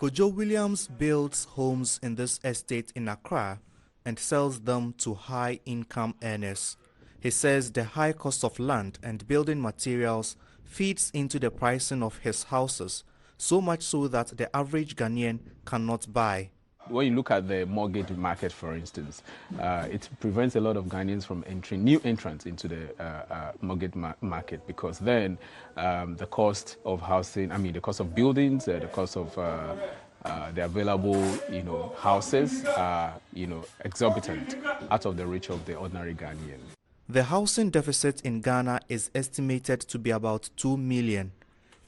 Kojo Williams builds homes in this estate in Accra and sells them to high-income earners. He says the high cost of land and building materials feeds into the pricing of his houses, so much so that the average Ghanaian cannot buy. When you look at the mortgage market, for instance, it prevents a lot of Ghanaians from entering new entrants into the mortgage market, because then the cost of housing, the cost of buildings, the cost of the available, houses are, exorbitant, out of the reach of the ordinary Ghanaian. The housing deficit in Ghana is estimated to be about 2 million.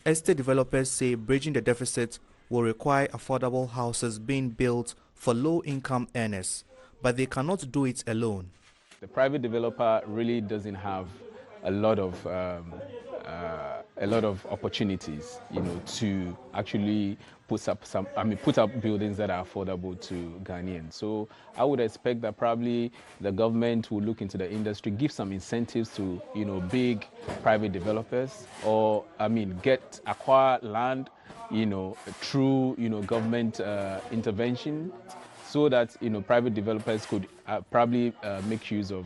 Estate developers say bridging the deficit will require affordable houses being built for low-income earners, but they cannot do it alone. The private developer really doesn't have a lot of opportunities, to actually put up buildings that are affordable to Ghanaians. So I would expect that probably the government will look into the industry, give some incentives to, big private developers, or acquire land, through, government intervention, so that, private developers could probably make use of,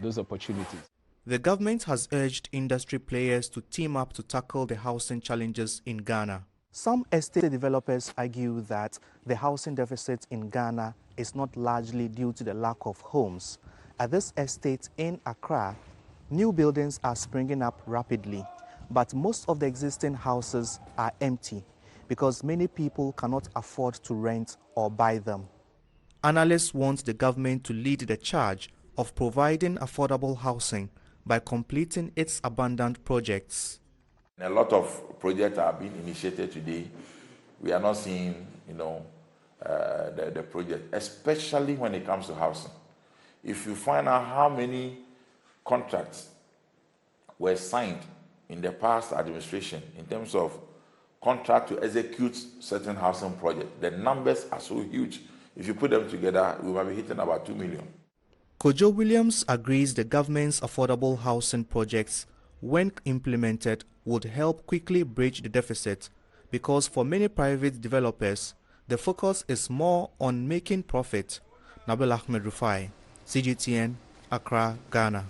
those opportunities. The government has urged industry players to team up to tackle the housing challenges in Ghana. Some estate developers argue that the housing deficit in Ghana is not largely due to the lack of homes. At this estate in Accra, new buildings are springing up rapidly, but most of the existing houses are empty because many people cannot afford to rent or buy them. Analysts want the government to lead the charge of providing affordable housing by completing its abandoned projects. A lot of projects are being initiated today. We are not seeing, the project, especially when it comes to housing. If you find out how many contracts were signed in the past administration in terms of contract to execute certain housing projects, the numbers are so huge. If you put them together, we might be hitting about 2 million. Kojo Williams agrees the government's affordable housing projects, when implemented, would help quickly bridge the deficit, because for many private developers, the focus is more on making profit. Nabil Ahmed, Rufai, CGTN, Accra, Ghana.